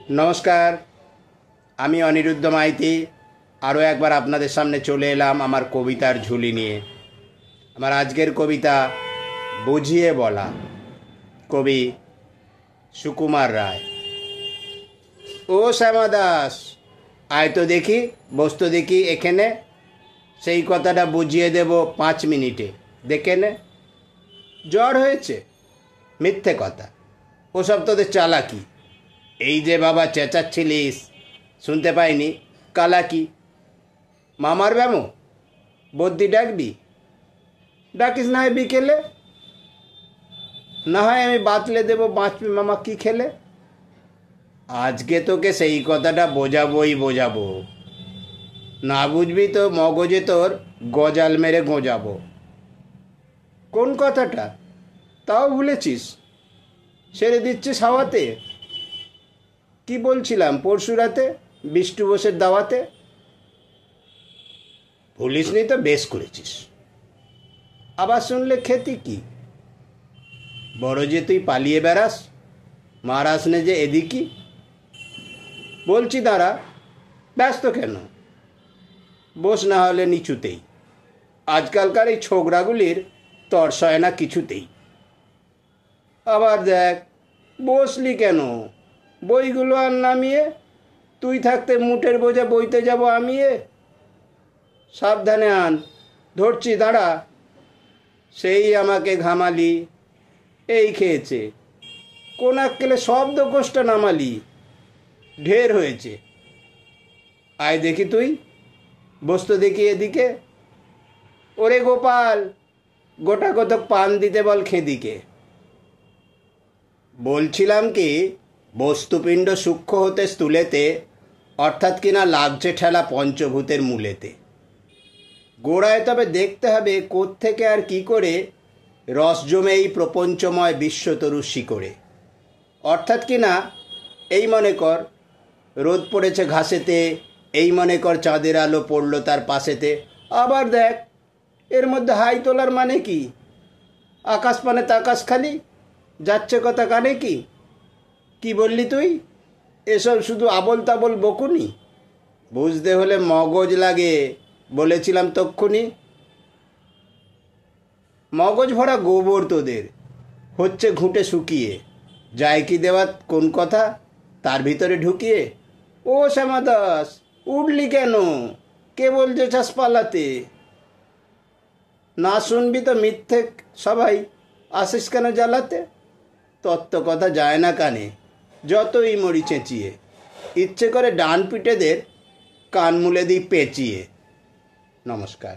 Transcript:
নমস্কার, আমি অনিরুদ্ধ মাইতি আরও একবার আপনাদের সামনে চলে এলাম আমার কবিতার ঝুলি নিয়ে। আমার আজকের কবিতা বুঝিয়ে বলা, কবি সুকুমার রায়। ও শ্যামা দাস, আয় তো দেখি, বসতো দেখি এখানে, সেই কথাটা বুঝিয়ে দেব 5 মিনিটে, দেখে নে। জ্বর হয়েছে? মিথ্যে কথা, ওসব তোদের চালাকি। এই যে বাবা চেঁচাচ্ছিলিস, শুনতে পাইনি? কালাকি। মামার ব্যামো বদ্যি ডাকবি? ডাকিস না হয় বিকেলে, না হয় আমি বাতলে দেবো, বাঁচবি মামা কি খেলে। আজকে তোকে সেই কথাটা বোঝাবো, না বুঝবি তো মগজে তোর গজাল মেরে গোঁজাবো। কোন কথাটা তাও ভুলেছিস? সেরে দিচ্ছিস হাওয়াতে। কি বলছিলাম পরশু রাতে বিষ্টু বোসের দাওয়াতে? ভুলিসনি তো বেশ করেছিস। আবার শুনলে খেতি কি? বড় যে তুই পালিয়ে বেড়াস, মারাস নে যে এদিকই। বলছি দাঁড়া, ব্যস্ত কেন? বস না হলে নিচুতেই। আজকালকার এই ছোকরাগুলির তরসয় না কিছুতেই। আবার দেখ, বসলি কেন? বইগুলো আর নামিয়ে, তুই থাকতে মুঠের বোঝা বইতে যাব আমি। সাবধানে আন, ধরছি দাঁড়া। সেই আমাকে ঘামালি, এই খেয়েছে, কোন আক্কেলে শব্দ কোষ্টা নামালি। ঢের হয়েছে, আয় দেখি তুই, বসতো দেখি এদিকে। ওরে গোপাল, গোটা কতক পান দিতে বল খেদিকে। বলছিলাম কি, বস্তুপিণ্ড সূক্ষ্ম হতে স্থূলেতে, অর্থাৎ কিনা লাগছে ঠেলা পঞ্চভূতের মূলেতে। গোড়ায় তবে দেখতে হবে কোত্থেকে আর কি করে রস জমে এই প্রপঞ্চময় বিশ্বতরু শিকড়ে। অর্থাৎ কিনা এই মনে কর রোদ পড়েছে ঘাসেতে, এই মনে কর চাঁদের আলো পড়লো তার পাশেতে। আবার দেখ, এর মধ্যে হাই তোলার মানে কি? আকাশ পানে তাকাস খালি, যাচ্ছে কথা কানে কি? কি বললি তুই? এসব শুধু আবল তাবল বকুনি। বুঝতে হলে মগজ লাগে, বলেছিলাম তক্ষুনি। মগজ ভরা গোবর তোদের, হচ্ছে ঘুঁটে শুকিয়ে, যায় কি দেওয়া কোন কথা তার ভিতরে ঢুকিয়ে। ও শ্যামা দাস, উঠলি কেন? কে বলছে চাষ পালাতে? না শুনবি তো মিথ্যে সবাই, আসিস কেন জ্বালাতে? তত্ত্ব কথা যায় না কানে, যতই মরি চেঁচিয়ে। ইচ্ছে করে ডান পিঠেদের কান মুলে দিই পেঁচিয়ে। নমস্কার।